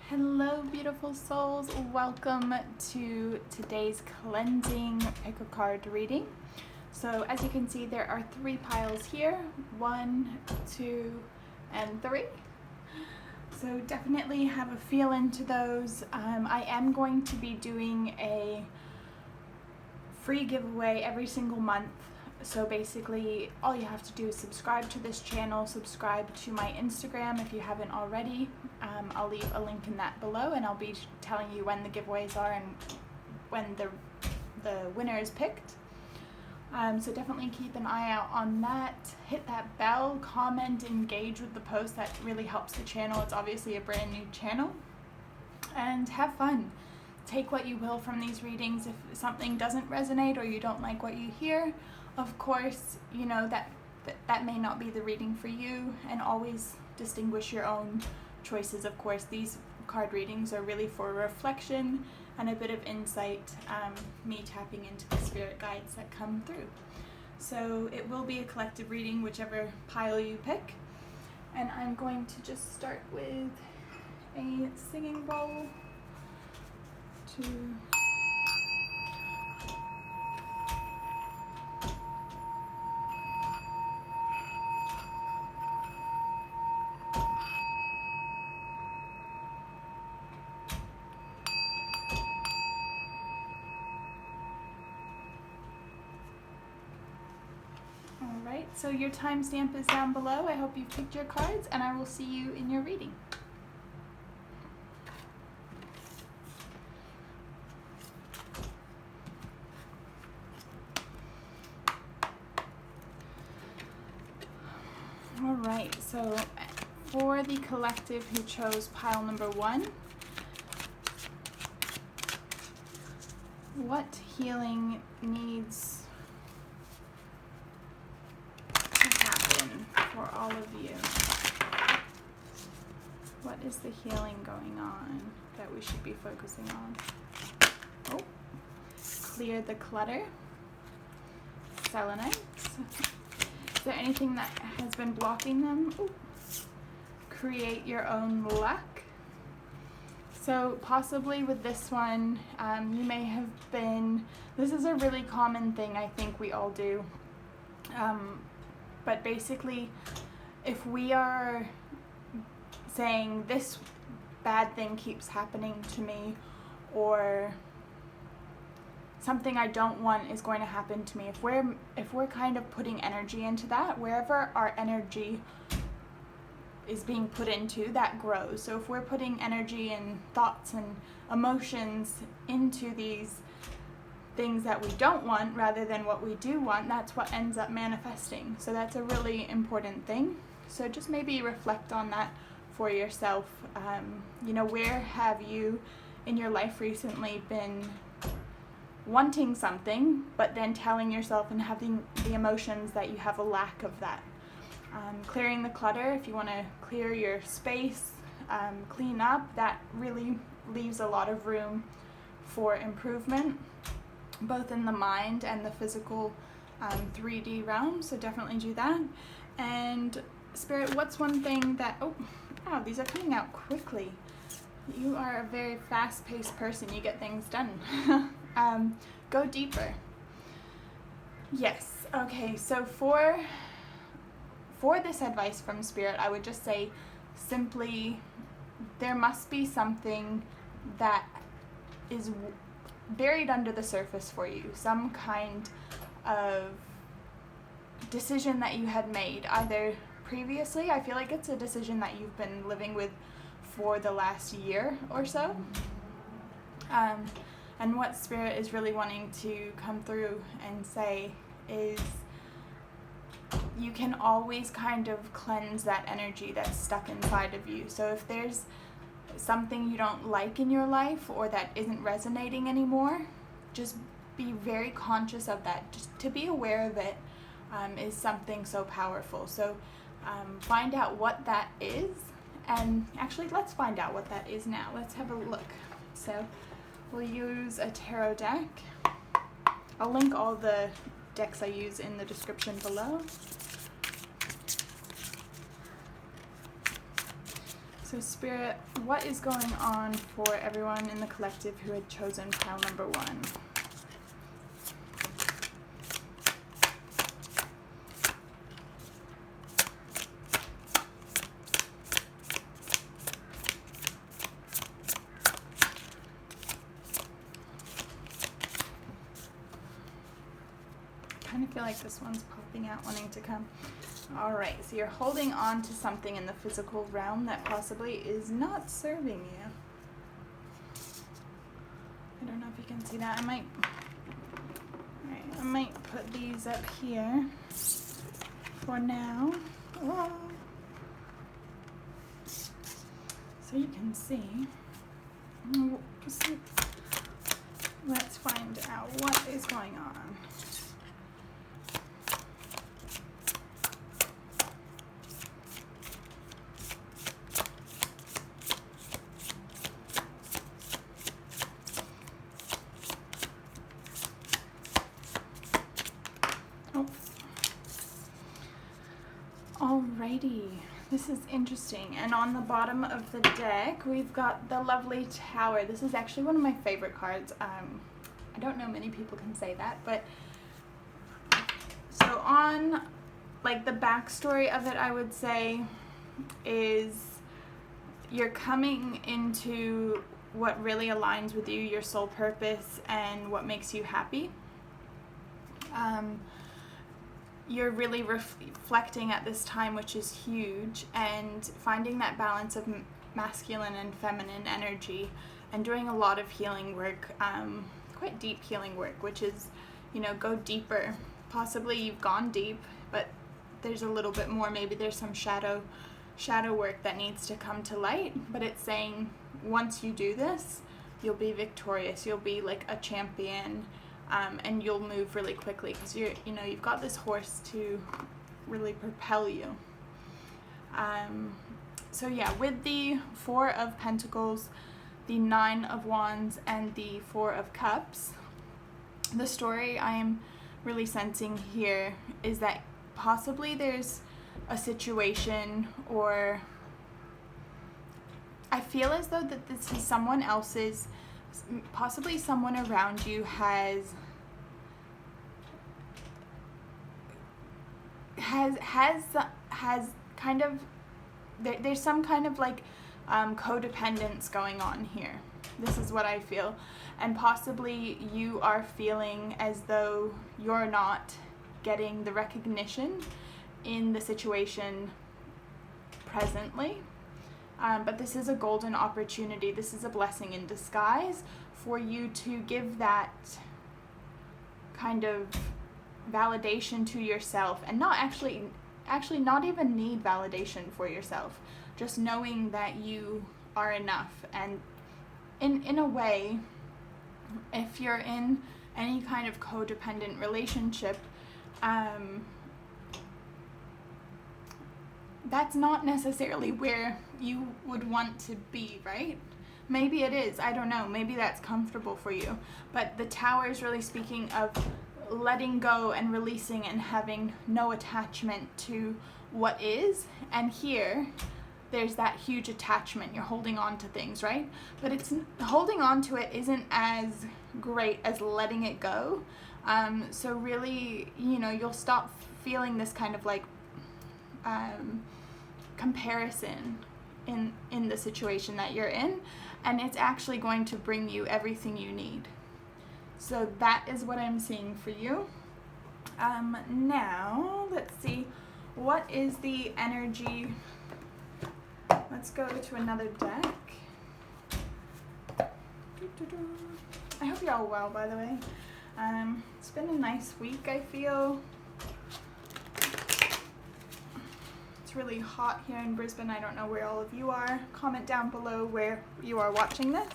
Hello beautiful souls, welcome to today's cleansing pick a card reading. So as you can see, there are 3 piles here, 1, 2, and 3. So definitely have a feel into those. I am going to be doing a free giveaway every single month. So basically all you have to do is subscribe to this channel, subscribe to my Instagram if you haven't already. I'll leave a link in that below, and I'll be telling you when the giveaways are and when the winner is picked. So definitely keep an eye out on that. Hit that bell, comment, engage with the post. That really helps the channel. It's obviously a brand new channel. And have fun. Take what you will from these readings. If something doesn't resonate or you don't like what you hear, of course, you know that may not be the reading for you, and always distinguish your own choices. Of course, these card readings are really for reflection and a bit of insight, me tapping into the spirit guides that come through. So it will be a collective reading, whichever pile you pick. And I'm going to just start with a singing bowl to So your timestamp is down below. I hope you've picked your cards, and I will see you in your reading. All right, so for the collective who chose pile number 1, what healing needs for all of you? What is the healing going on that we should be focusing on? Oh, clear the clutter. Selenites. Is there anything that has been blocking them? Ooh. Create your own luck. So possibly with this one, you may have been, this is a really common thing I think we all do. But basically, if we are saying this bad thing keeps happening to me, or something I don't want is going to happen to me, if we're kind of putting energy into that, wherever our energy is being put into, that grows. So if we're putting energy and thoughts and emotions into these things that we don't want rather than what we do want, that's what ends up manifesting. So that's a really important thing. So just maybe reflect on that for yourself. You know, where have you in your life recently been wanting something, but then telling yourself and having the emotions that you have a lack of that? Clearing the clutter, if you want to clear your space, clean up, that really leaves a lot of room for improvement, both in the mind and the physical 3D realm. So definitely do that. And Spirit, what's one thing that, oh wow, these are coming out quickly. You are a very fast-paced person. You get things done. Go deeper. Yes. Okay, so for this advice from Spirit, I would just say simply, there must be something that is buried under the surface for you, some kind of decision that you had made either previously. I feel like it's a decision that you've been living with for the last year or so, and what Spirit is really wanting to come through and say is you can always kind of cleanse that energy that's stuck inside of you. So if there's something you don't like in your life or that isn't resonating anymore, just be very conscious of that. Just to be aware of it is something so powerful. So find out what that is, and actually let's find out what that is now. Let's have a look. So we'll use a tarot deck. I'll link all the decks I use in the description below. So Spirit, what is going on for everyone in the collective who had chosen pile number 1? I kind of feel like this one's popping out wanting to come. All right, so you're holding on to something in the physical realm that possibly is not serving you. I don't know if you can see that. I might put these up here for now. Oh. So you can see. Let's find out what is going on. Alrighty, this is interesting. And on the bottom of the deck, we've got the lovely Tower. This is actually one of my favorite cards. I don't know many people can say that, but so on like the backstory of it, I would say, is you're coming into what really aligns with you, your soul purpose, and what makes you happy. You're really reflecting at this time, which is huge, and finding that balance of masculine and feminine energy, and doing a lot of healing work, quite deep healing work, which is, you know, go deeper. Possibly you've gone deep, but there's a little bit more. Maybe there's some shadow work that needs to come to light, but it's saying once you do this, you'll be victorious. You'll be like a champion. And you'll move really quickly because you've got this horse to really propel you. So yeah, with the 4 of Pentacles, the 9 of Wands, and the 4 of Cups, the story I am really sensing here is that possibly there's a situation, or I feel as though that this is someone else's, possibly someone around you has kind of, there's some kind of like codependence going on here. This is what I feel. And possibly you are feeling as though you're not getting the recognition in the situation presently. But this is a golden opportunity. This is a blessing in disguise for you to give that kind of validation to yourself, and not actually not even need validation for yourself. Just knowing that you are enough. And in a way, if you're in any kind of codependent relationship, that's not necessarily where you would want to be, right? Maybe it is, I don't know, maybe that's comfortable for you, but the Tower is really speaking of letting go and releasing and having no attachment to what is. And here there's that huge attachment. You're holding on to things, right? But it's holding on to it isn't as great as letting it go. So really, you'll stop feeling this kind of like comparison in the situation that you're in, and it's actually going to bring you everything you need. So that is what I'm seeing for you. Now let's see, what is the energy? Let's go to another deck. I hope you're all well, by the way. It's been a nice week, I feel. It's really hot here in Brisbane. I don't know where all of you are. Comment down below where you are watching this,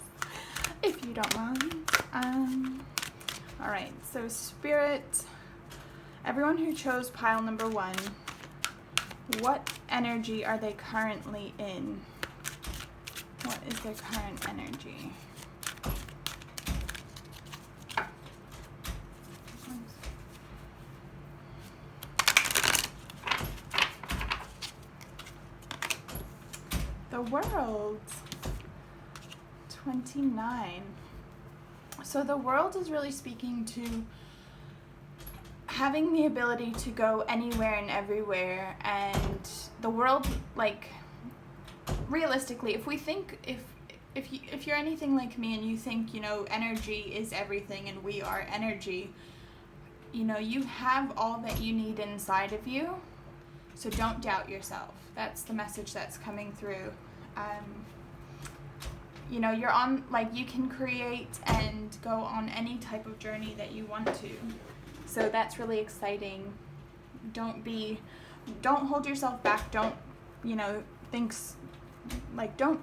if you don't mind. All right, so Spirit, everyone who chose pile number 1, what energy are they currently in? What is their current energy? The World. 29. So the World is really speaking to having the ability to go anywhere and everywhere, and the world, like, realistically, if we think, if you're anything like me and you think, you know, energy is everything and we are energy, you know, you have all that you need inside of you, so don't doubt yourself. That's the message that's coming through. You know, you're on, like, you can create and go on any type of journey that you want to. So that's really exciting. Don't hold yourself back. Don't, you know, don't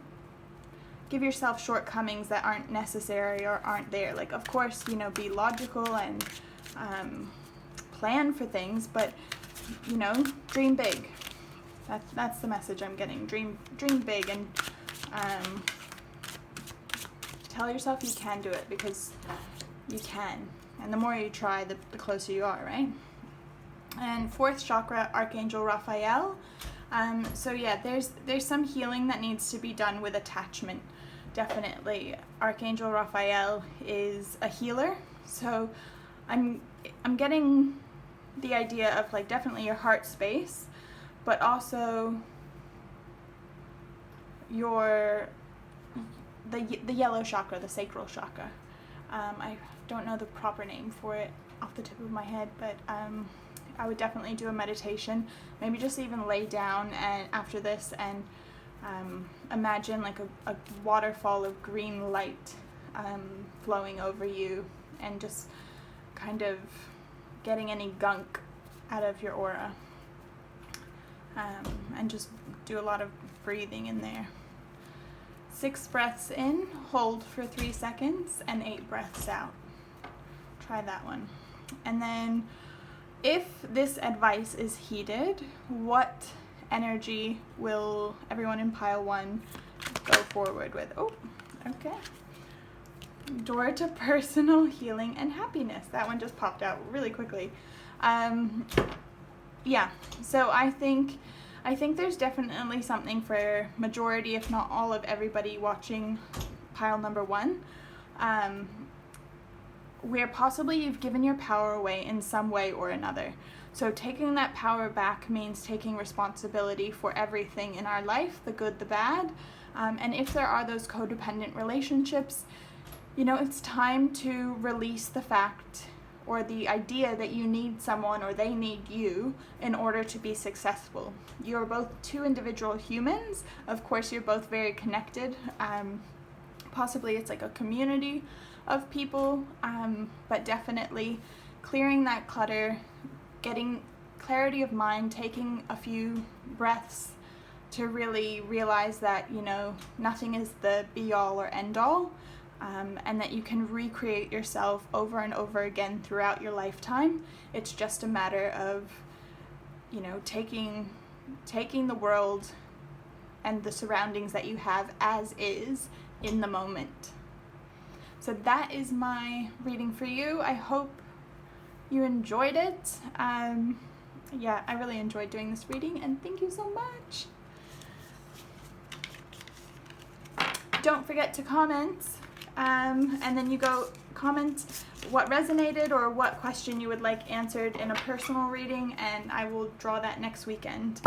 give yourself shortcomings that aren't necessary or aren't there. Like, of course, you know, be logical and plan for things, but, you know, dream big. That's the message I'm getting. Dream big, and tell yourself you can do it, because you can. And the more you try, the closer you are, right? And 4th chakra, Archangel Raphael. So yeah, there's some healing that needs to be done with attachment. Definitely. Archangel Raphael is a healer. So I'm getting the idea of, like, definitely your heart space, but also the yellow chakra, the sacral chakra. I don't know the proper name for it off the tip of my head, but I would definitely do a meditation. Maybe just even lay down and after this and imagine like a waterfall of green light flowing over you, and just kind of getting any gunk out of your aura, and just do a lot of breathing in there. 6 breaths in, hold for 3 seconds, and 8 breaths out. Try that one. And then if this advice is heeded, what energy will everyone in pile 1 go forward with? Oh, okay. Door to personal healing and happiness. That one just popped out really quickly. Yeah, so I think there's definitely something for majority, if not all of everybody watching pile number 1, where possibly you've given your power away in some way or another. So taking that power back means taking responsibility for everything in our life, the good, the bad, and if there are those codependent relationships, you know, it's time to release the fact or the idea that you need someone or they need you in order to be successful. You're both 2 individual humans. Of course, you're both very connected. Possibly it's like a community of people, but definitely clearing that clutter, getting clarity of mind, taking a few breaths to really realize that, you know, nothing is the be-all or end-all. And that you can recreate yourself over and over again throughout your lifetime. It's just a matter of, you know, taking the world and the surroundings that you have as is in the moment. So that is my reading for you. I hope you enjoyed it. Yeah, I really enjoyed doing this reading, and thank you so much. Don't forget to comment. And then you go comment what resonated or what question you would like answered in a personal reading, and I will draw that next weekend.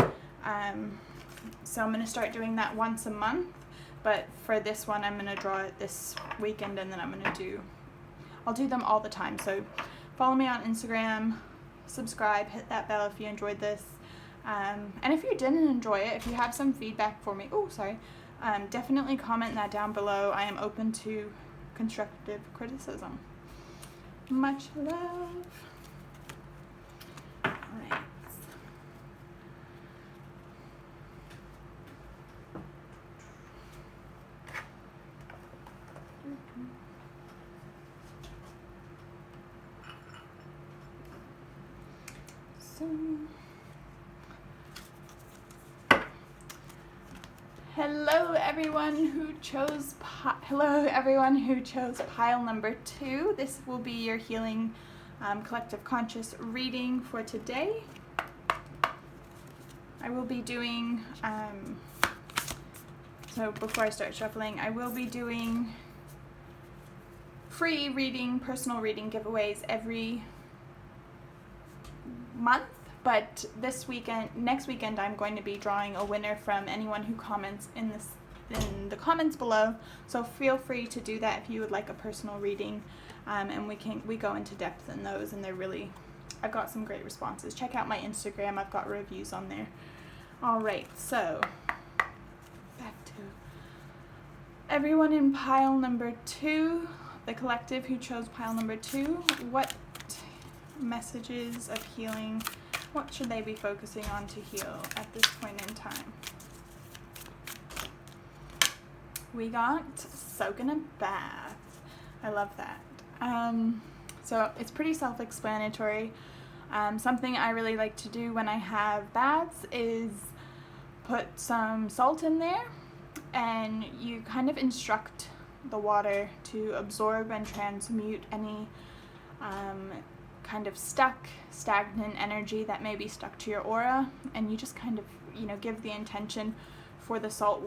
So I'm going to start doing that once a month, but for this one I'm going to draw it this weekend, and then I'll do them all the time. So follow me on Instagram, subscribe, hit that bell if you enjoyed this, and if you didn't enjoy it, if you have some feedback for me, definitely comment that down below. I am open to constructive criticism. Much love. Alright. So hello everyone who chose pile number 2. This will be your healing collective conscious reading for today. I will be doing So before I start shuffling, I will be doing free reading, personal reading giveaways every month, but next weekend I'm going to be drawing a winner from anyone who comments in the comments below. So feel free to do that if you would like a personal reading, and we go into depth in those, and I've got some great responses. Check out my Instagram, I've got reviews on there. All right, so back to everyone in pile number 2, the collective who chose pile number 2. What messages of healing, what should they be focusing on to heal at this point in time? We got soak in a bath. I love that. So it's pretty self-explanatory. Something I really like to do when I have baths is put some salt in there, and you kind of instruct the water to absorb and transmute any kind of stagnant energy that may be stuck to your aura, and you just kind of, give the intention for the salt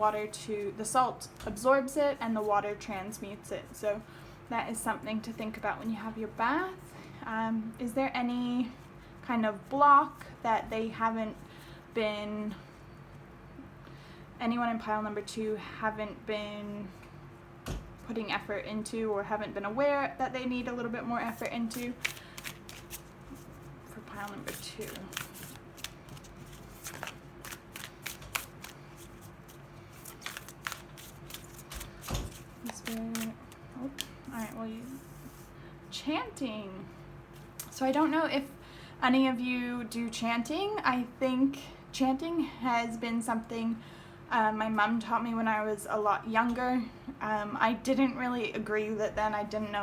absorbs it and the water transmutes it. So that is something to think about when you have your bath. Is there any kind of block that anyone in pile number 2 haven't been putting effort into, or haven't been aware that they need a little bit more effort into for pile number 2? Alright, well, chanting. So I don't know if any of you do chanting. I think chanting has been something my mom taught me when I was a lot younger. I didn't really agree with it then. I didn't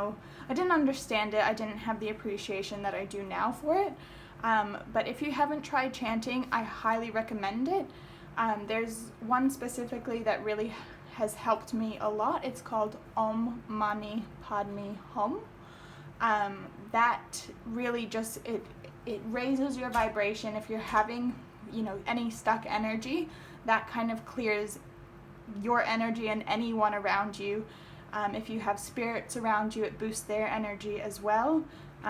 understand it. I didn't have the appreciation that I do now for it. But if you haven't tried chanting, I highly recommend it. There's one specifically that really has helped me a lot. It's called Om Mani Padme Hum. That really just, it raises your vibration. If you're having, any stuck energy, that kind of clears your energy and anyone around you. If you have spirits around you, it boosts their energy as well.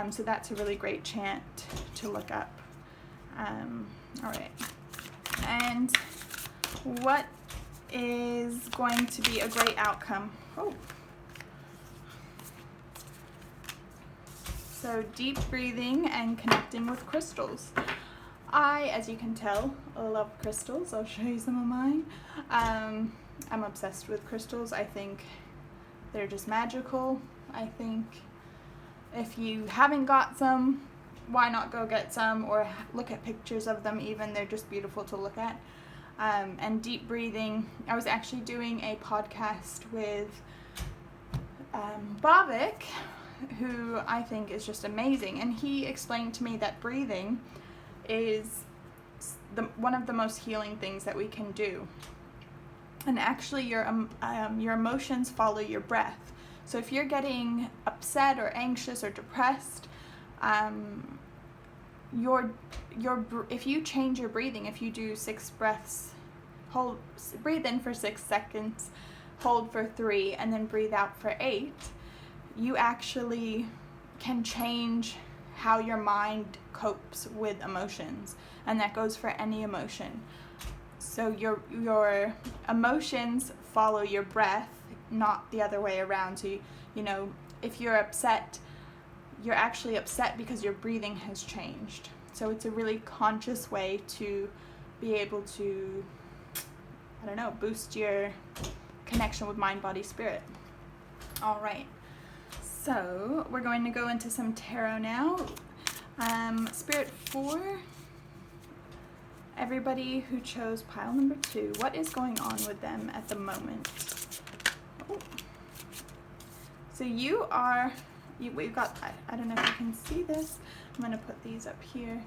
So that's a really great chant to look up. All right. And what is going to be a great outcome? So deep breathing and connecting with crystals. I, as you can tell, love crystals. I'll show you some of mine. I'm obsessed with crystals. I think they're just magical. I think if you haven't got some, why not go get some, or look at pictures of them even. They're just beautiful to look at. And deep breathing. I was actually doing a podcast with Bhavik, who I think is just amazing, and he explained to me that breathing is one of the most healing things that we can do. And actually your emotions follow your breath. So if you're getting upset or anxious or depressed, if you change your breathing, if you do 6 breaths, breathe in for 6 seconds, hold for 3, and then breathe out for 8, you actually can change how your mind copes with emotions, and that goes for any emotion. So your emotions follow your breath, not the other way around. So if you're upset, you're actually upset because your breathing has changed. So it's a really conscious way to be able to, boost your connection with mind, body, spirit. All right. So we're going to go into some tarot now. Spirit 4, everybody who chose pile number 2, what is going on with them at the moment? So we've got, I don't know if you can see this. I'm going to put these up here.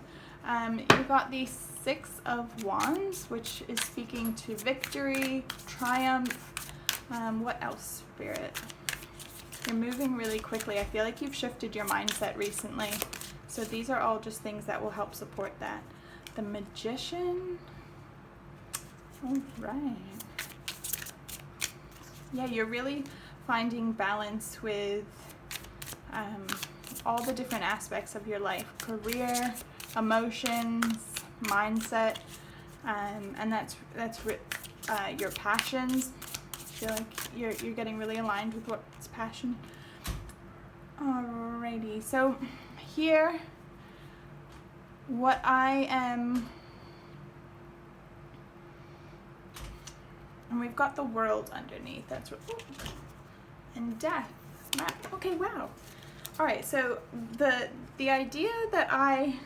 You've got the 6 of Wands, which is speaking to victory, triumph. What else, Spirit? You're moving really quickly. I feel like you've shifted your mindset recently. So these are all just things that will help support that. The Magician. All right. yeah, you're really finding balance with all the different aspects of your life: career, emotions, mindset, and that's your passions. I feel like you're getting really aligned with what's passion. Alrighty, so here, what I am, and we've got the world underneath. That's what, and death. Okay, wow. All right, so the idea that I'm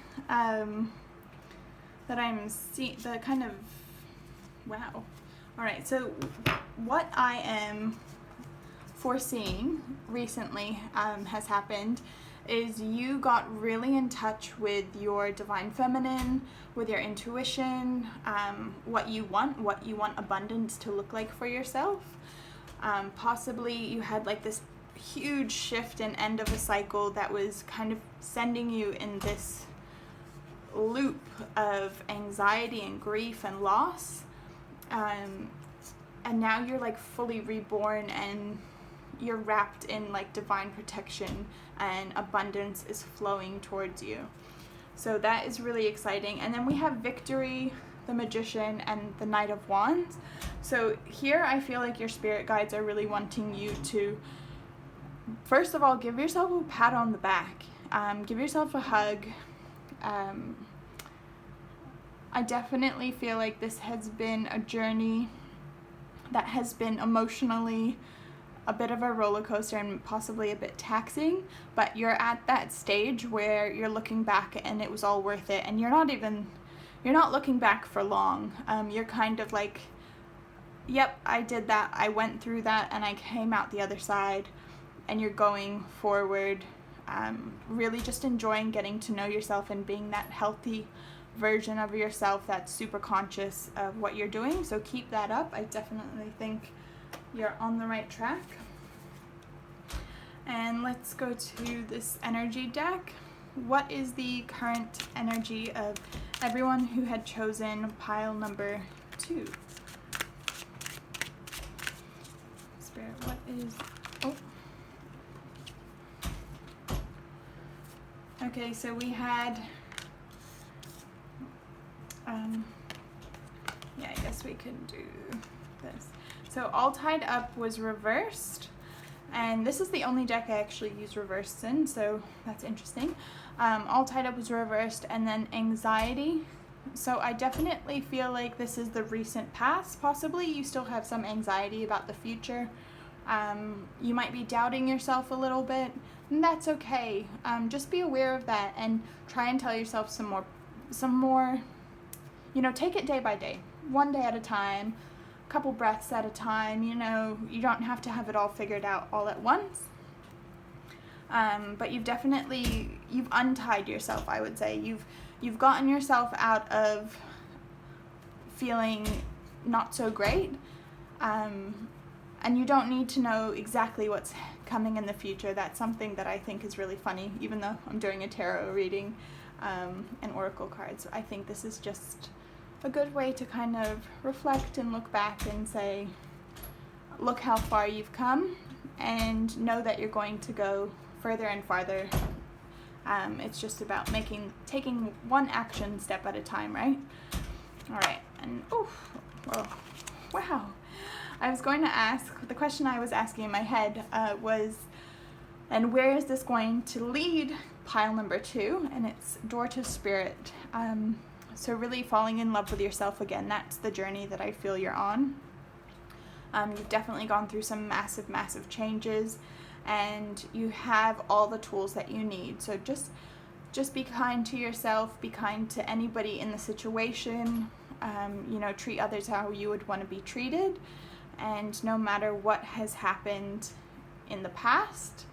seeing, the kind of, wow. All right, so what I am foreseeing recently has happened is you got really in touch with your divine feminine, with your intuition, what you want abundance to look like for yourself. Possibly you had like this huge shift and end of a cycle that was kind of sending you in this loop of anxiety and grief and loss. And now you're like fully reborn and you're wrapped in like divine protection and abundance is flowing towards you. So that is really exciting. And then we have Victory, the Magician, and the Knight of Wands. So here I feel like your spirit guides are really wanting you to, first of all, give yourself a pat on the back. Give yourself a hug. I definitely feel like this has been a journey that has been emotionally a bit of a roller coaster and possibly a bit taxing, but you're at that stage where you're looking back and it was all worth it, and you're not looking back for long. You're kind of like, yep, I did that, I went through that, and I came out the other side, and you're going forward, really just enjoying getting to know yourself and being that healthy version of yourself that's super conscious of what you're doing. So keep that up. I definitely think you're on the right track. And let's go to this energy deck. What is the current energy of everyone who had chosen pile number 2? Spirit, what is, oh. Okay, so we had, yeah, I guess we could do this. So All Tied Up was reversed, and this is the only deck I actually use reversed in, so that's interesting. All Tied Up was reversed, and then Anxiety. So I definitely feel like this is the recent past. Possibly you still have some anxiety about the future. You might be doubting yourself a little bit, and that's okay. Just be aware of that and try and tell yourself some more, you know, take it day by day, one day at a time, a couple breaths at a time. You know, you don't have to have it all figured out all at once. But you've untied yourself, I would say. You've gotten yourself out of feeling not so great. And you don't need to know exactly what's coming in the future. That's something that I think is really funny, even though I'm doing a tarot reading and oracle cards. I think this is just a good way to kind of reflect and look back and say, look how far you've come, and know that you're going to go further and farther. It's just about taking one action step at a time, right? All right, and wow. I was going to ask, the question I was asking in my head was, and where is this going to lead pile number 2? And it's Door to Spirit. So really falling in love with yourself again. That's the journey that I feel you're on. You've definitely gone through some massive changes, and you have all the tools that you need. So just be kind to yourself, be kind to anybody in the situation, you know, treat others how you would want to be treated. And no matter what has happened in the past,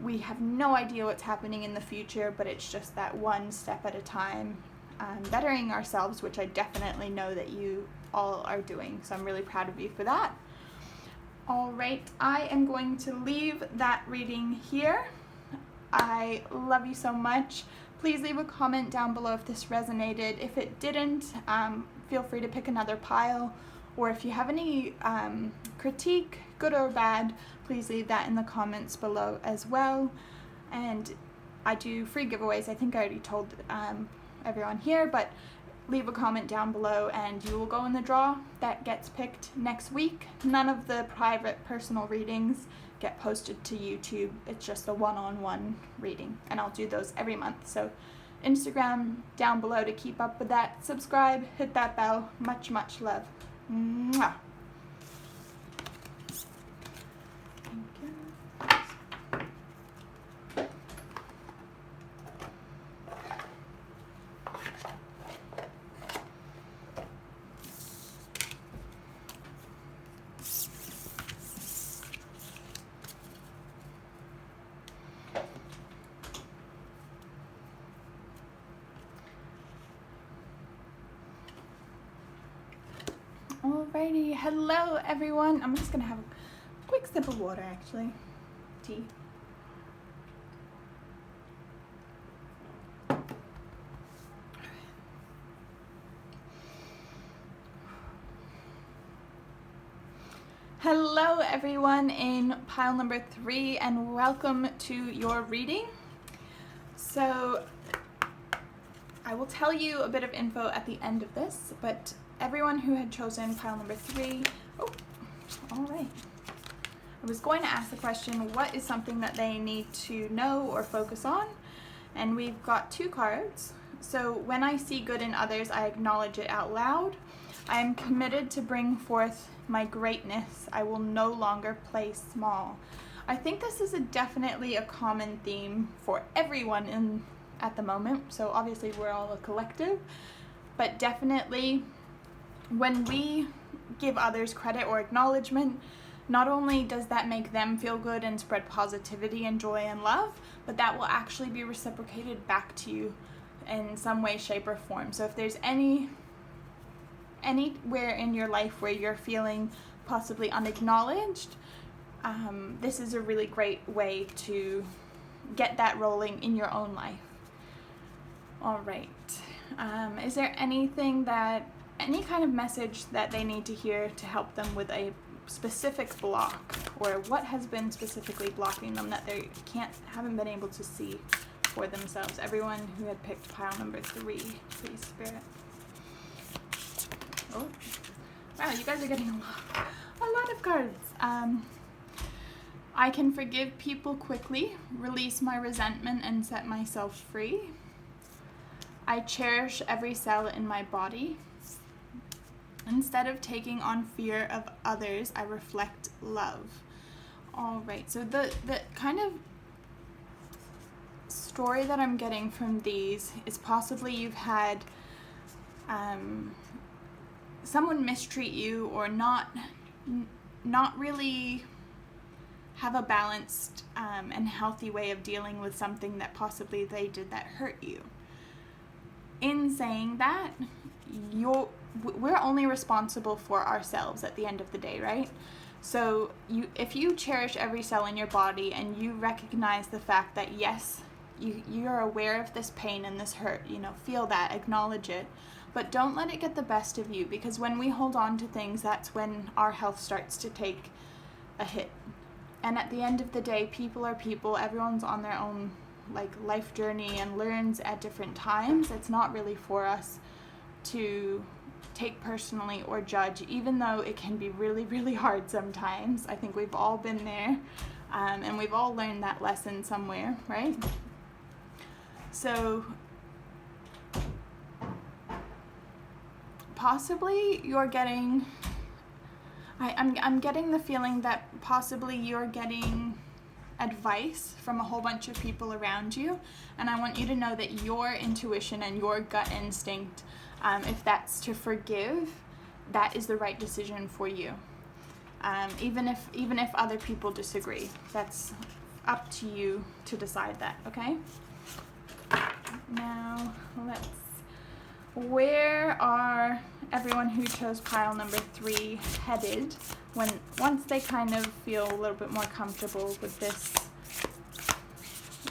we have no idea what's happening in the future, but it's just that one step at a time, bettering ourselves, which I definitely know that you all are doing. So I'm really proud of you for that. All right, I am going to leave that reading here. I love you so much. Please leave a comment down below if this resonated. If it didn't, feel free to pick another pile or if you have any critique, good or bad, please leave that in the comments below as well. And I do free giveaways. I think I already told everyone here, but leave a comment down below and you will go in the draw that gets picked next week. None of the private personal readings get posted to YouTube. It's just a one-on-one reading, and I'll do those every month. So Instagram down below to keep up with that. Subscribe, hit that bell. Much, much love. Mwah. Thank you. Alrighty, hello everyone. I'm just gonna have a quick sip of water, actually. Tea. Hello everyone in pile number 3, and welcome to your reading. So I will tell you a bit of info at the end of this, but everyone who had chosen pile number 3, all right. I was going to ask the question, what is something that they need to know or focus on? And we've got 2 cards. So when I see good in others, I acknowledge it out loud. I am committed to bring forth my greatness. I will no longer play small. I think this is definitely a common theme for everyone at the moment. So obviously we're all a collective, but definitely when we give others credit or acknowledgement, not only does that make them feel good and spread positivity and joy and love, but that will actually be reciprocated back to you in some way, shape, or form. So if there's anywhere in your life where you're feeling possibly unacknowledged, this is a really great way to get that rolling in your own life. All right. Is there any kind of message that they need to hear to help them with a specific block, or what has been specifically blocking them that they haven't been able to see for themselves? Everyone who had picked pile number 3, please, Spirit. Oh, wow, you guys are getting a lot of cards. I can forgive people quickly, release my resentment, and set myself free. I cherish every cell in my body. Instead of taking on fear of others, I reflect love. All right, so the kind of story that I'm getting from these is possibly you've had someone mistreat you, or not really have a balanced and healthy way of dealing with something that possibly they did that hurt you. In saying that, we're only responsible for ourselves at the end of the day, right? So if you cherish every cell in your body and you recognize the fact that yes, you're aware of this pain and this hurt, feel that, acknowledge it, but don't let it get the best of you, because when we hold on to things, that's when our health starts to take a hit. And at the end of the day, people are people. Everyone's on their own life journey and learns at different times. It's not really for us to take personally or judge, even though it can be really, really hard sometimes. I think we've all been there, and we've all learned that lesson somewhere, right? So possibly you're getting, I'm getting the feeling that possibly you're getting advice from a whole bunch of people around you, and I want you to know that your intuition and your gut instinct, if that's to forgive, that is the right decision for you. Even if other people disagree, that's up to you to decide that, okay? Now, where are everyone who chose pile number 3 headed once they kind of feel a little bit more comfortable with this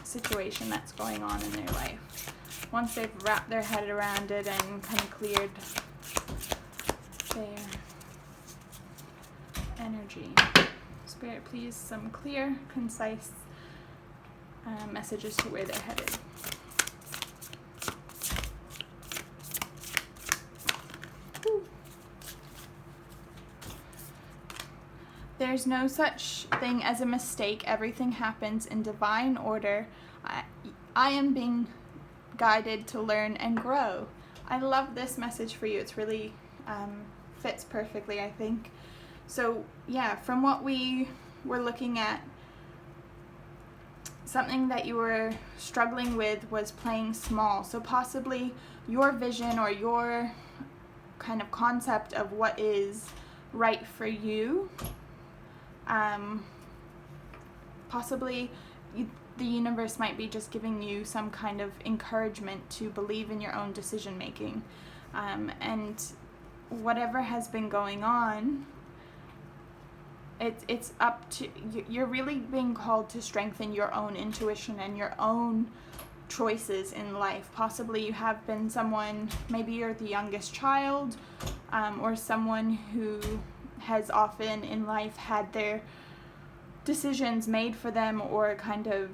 situation that's going on in their life? Once they've wrapped their head around it and kind of cleared their energy. Spirit, please, some clear, concise messages to where they're headed. There's no such thing as a mistake. Everything happens in divine order. I am being guided to learn and grow. I love this message for you. It's really fits perfectly, I think. So yeah, from what we were looking at, something that you were struggling with was playing small. So possibly your vision or your kind of concept of what is right for you, possibly the universe might be just giving you some kind of encouragement to believe in your own decision making, and whatever has been going on, it's up to you're really being called to strengthen your own intuition and your own choices in life. Possibly you have been someone, maybe you're the youngest child, or someone who has often in life had their decisions made for them, or kind of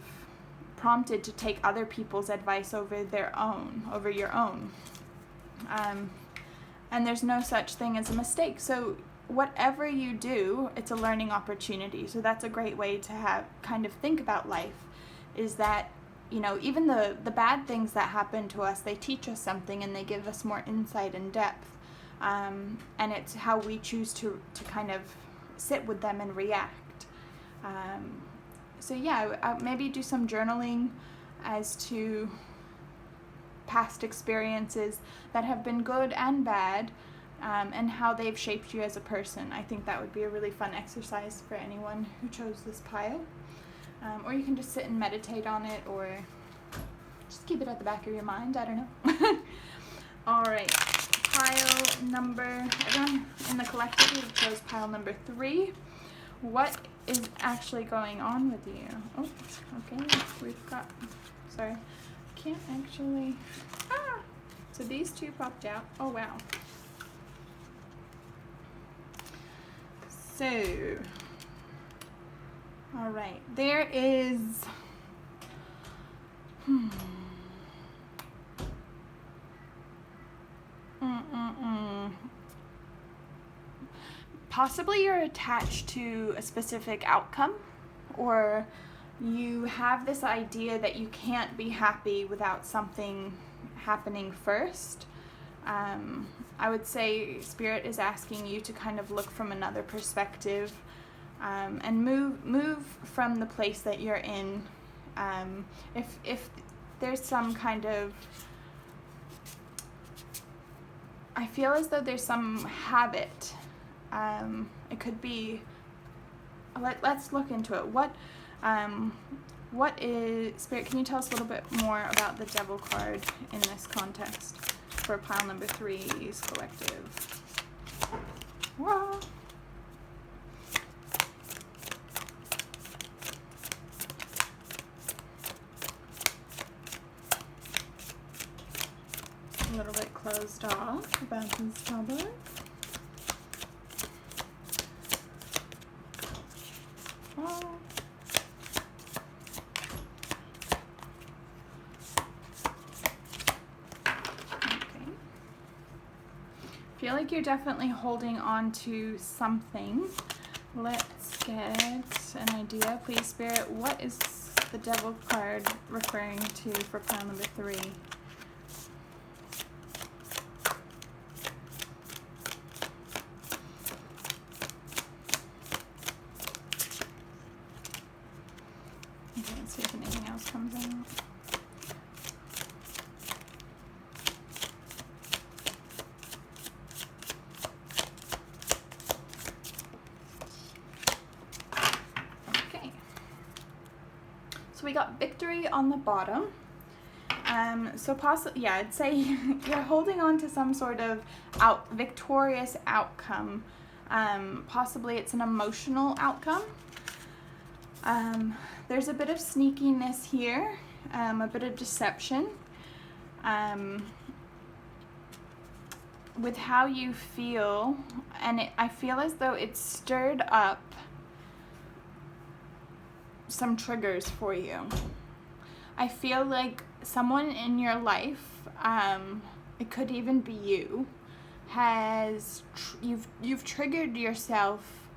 prompted to take other people's advice over your own. And there's no such thing as a mistake. So whatever you do, it's a learning opportunity. So that's a great way to kind of think about life, is that, you know, even the bad things that happen to us, they teach us something and they give us more insight and depth. And it's how we choose to kind of sit with them and react. So yeah, maybe do some journaling as to past experiences that have been good and bad, and how they've shaped you as a person. I think that would be a really fun exercise for anyone who chose this pile. Or you can just sit and meditate on it, or just keep it at the back of your mind. I don't know. All right, pile number, everyone in the collective who chose pile number 3. What is actually going on with you? Oh, okay, we've got, sorry, can't actually, so these two popped out. Oh, wow. So, all right, there is, possibly you're attached to a specific outcome, or you have this idea that you can't be happy without something happening first. I would say Spirit is asking you to kind of look from another perspective, and move from the place that you're in. If there's some kind of, I feel as though there's some habit. It could be, let's look into it. What is, Spirit, can you tell us a little bit more about the Devil card in this context for pile number 3's collective? Whoa. A little bit closed off about this topic. I feel like you're definitely holding on to something. Let's get an idea. Please, Spirit, what is the Devil card referring to for pile number 3? Okay, let's see if anything else comes out. So we got victory on the bottom. So possibly, yeah, I'd say you're holding on to some sort of victorious outcome. Possibly it's an emotional outcome. There's a bit of sneakiness here, a bit of deception. with how you feel, and I feel as though it stirred up some triggers for you. I feel like someone in your life, it could even be you, you've triggered yourself.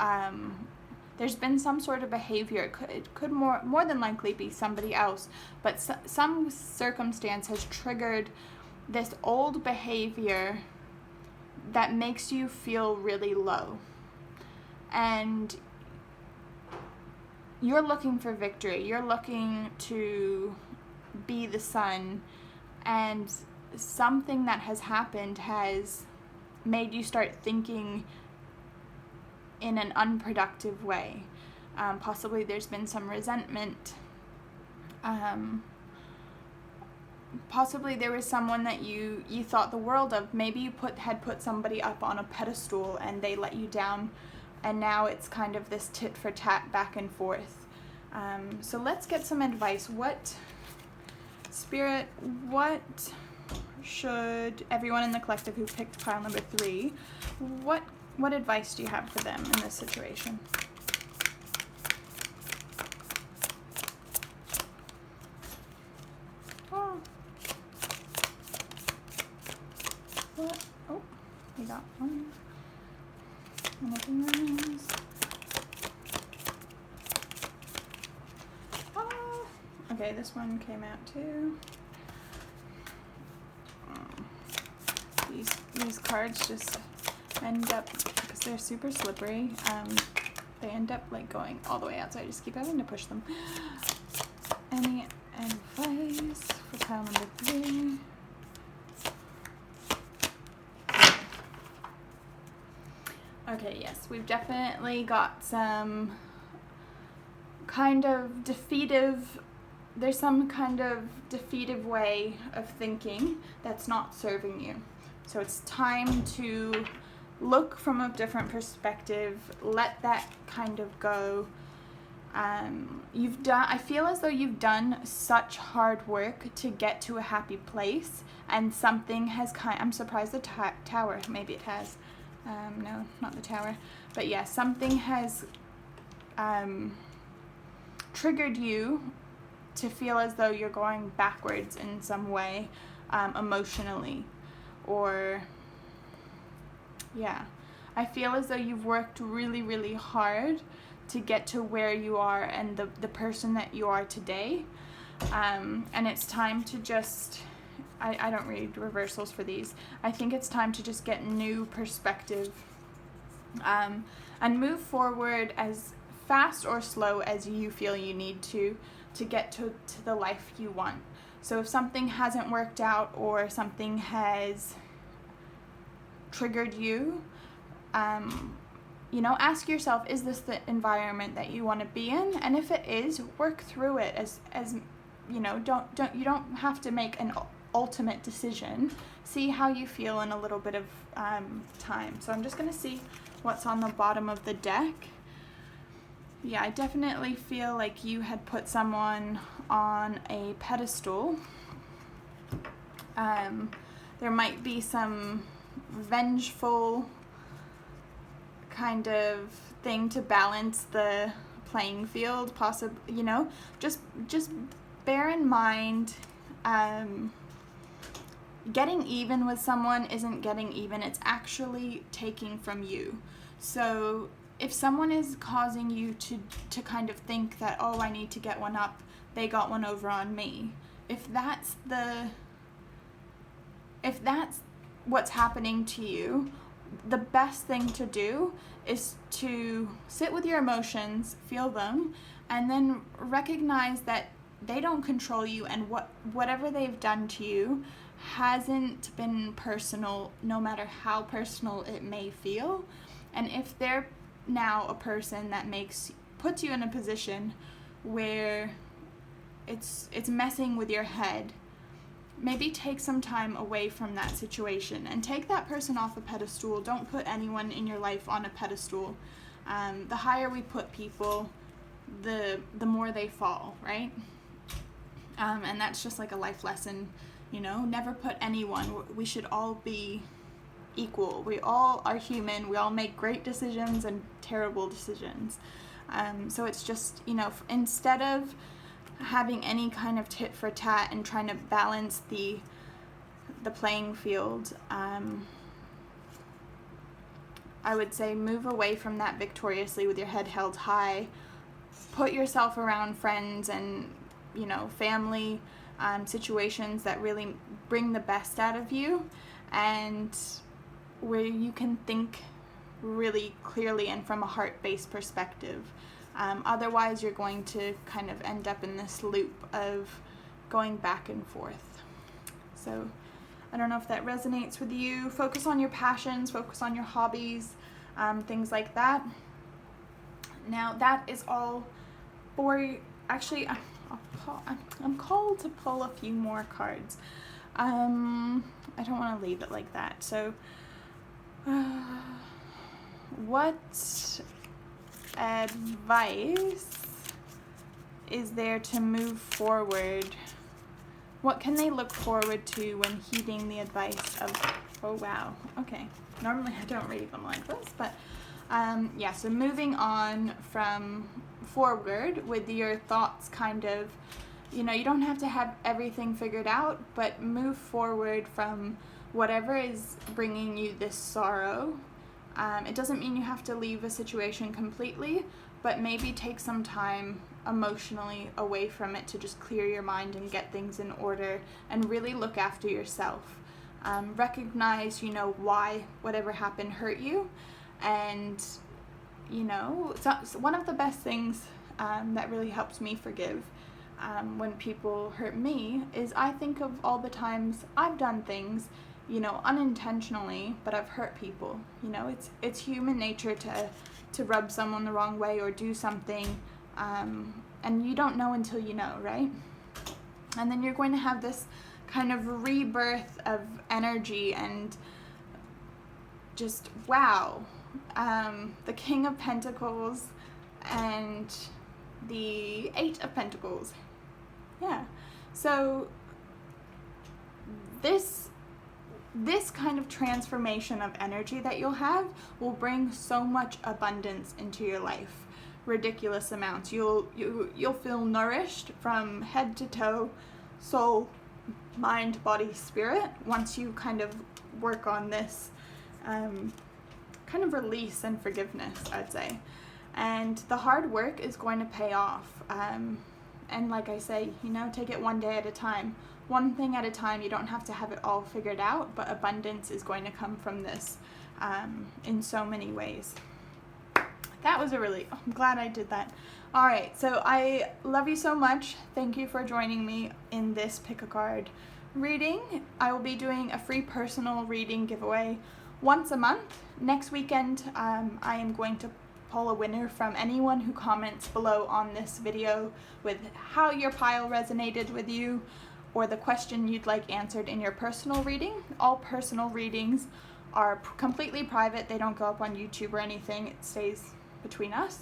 There's been some sort of behavior. It could more than likely be somebody else, but some circumstance has triggered this old behavior that makes you feel really low. And you're looking for victory. You're looking to be the sun, and something that has happened has made you start thinking in an unproductive way. Possibly there's been some resentment. Possibly there was someone that you thought the world of. Maybe you had put somebody up on a pedestal and they let you down, and now it's kind of this tit for tat back and forth. So let's get some advice. Spirit, what should everyone in the collective who picked pile number 3, what advice do you have for them in this situation? Oh. What? Oh, we got one. Anything else? Oh. Okay, this one came out too. These cards just end up, because they're super slippery, they end up like going all the way out, so I just keep having to push them. Any advice for pile number 3? Okay, yes, we've definitely got some kind of there's some kind of defeative way of thinking that's not serving you. So it's time to look from a different perspective, let that kind of go. I feel as though you've done such hard work to get to a happy place, and something has I'm surprised the tower, maybe it has. No, not the tower. But yeah, something has triggered you to feel as though you're going backwards in some way, emotionally. Or, yeah, I feel as though you've worked really, really hard to get to where you are and the person that you are today. And it's time to just, I don't read reversals for these. I think it's time to just get new perspective, and move forward as fast or slow as you feel you need to get to the life you want. So if something hasn't worked out or something has triggered you, ask yourself, is this the environment that you want to be in? And if it is, work through it as you don't have to make an ultimate decision. See how you feel in a little bit of time. So I'm just going to see what's on the bottom of the deck. Yeah, I definitely feel like you had put someone on a pedestal. There might be some vengeful kind of thing to balance the playing field, possibly, just bear in mind, getting even with someone isn't getting even, it's actually taking from you. So if someone is causing you to kind of think that, oh, I need to get one up, they got one over on me, if that's what's happening to you, the best thing to do is to sit with your emotions, feel them, and then recognize that they don't control you, and whatever they've done to you hasn't been personal, no matter how personal it may feel. And if they're now a person that puts you in a position where it's messing with your head, maybe take some time away from that situation and take that person off a pedestal. Don't put anyone in your life on a pedestal. The higher we put people, the more they fall, right? And that's just like a life lesson, never put anyone. We should all be equal. We all are human. We all make great decisions and terrible decisions. So it's just, you know, instead of having any kind of tit for tat and trying to balance the playing field, I would say move away from that victoriously with your head held high. Put yourself around friends and, you know, family situations that really bring the best out of you, and where you can think really clearly and from a heart-based perspective. Otherwise, you're going to kind of end up in this loop of going back and forth. So I don't know if that resonates with you. Focus on your passions, focus on your hobbies, things like that. Now that is all for, actually, I'm called to pull a few more cards. I don't want to leave it like that. So what advice is there to move forward? What can they look forward to when heeding the advice of, oh wow, okay. Normally I don't read them like this, but yeah, so moving on from forward with your thoughts kind of, you know, you don't have to have everything figured out, but move forward from whatever is bringing you this sorrow. It doesn't mean you have to leave a situation completely, but maybe take some time emotionally away from it to just clear your mind and get things in order and really look after yourself. Recognize, you know, why whatever happened hurt you. And, you know, so one of the best things that really helps me forgive when people hurt me is I think of all the times I've done things, you know, unintentionally, but I've hurt people. You know, it's human nature to rub someone the wrong way or do something, and you don't know until you know, right? And then you're going to have this kind of rebirth of energy and just, wow. The King of Pentacles and the Eight of Pentacles. Yeah. So this kind of transformation of energy that you'll have will bring so much abundance into your life. Ridiculous amounts. You'll feel nourished from head to toe, soul, mind, body, spirit, once you kind of work on this kind of release and forgiveness, I'd say. And the hard work is going to pay off. And like I say, you know, take it one day at a time. One thing at a time. You don't have to have it all figured out, but abundance is going to come from this in so many ways. That was I'm glad I did that. All right, so I love you so much. Thank you for joining me in this pick a card reading. I will be doing a free personal reading giveaway once a month. Next weekend, I am going to pull a winner from anyone who comments below on this video with how your pile resonated with you or the question you'd like answered in your personal reading. All personal readings are completely private. They don't go up on YouTube or anything. It stays between us.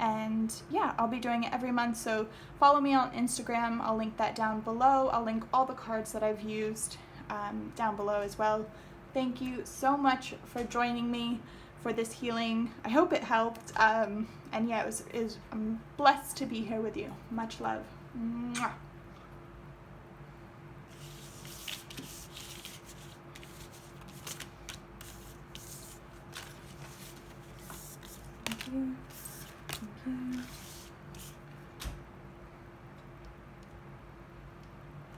And yeah, I'll be doing it every month, so follow me on Instagram. I'll link that down below. I'll link all the cards that I've used down below as well. Thank you so much for joining me for this healing. I hope it helped. And yeah, I'm blessed to be here with you. Much love. Mwah.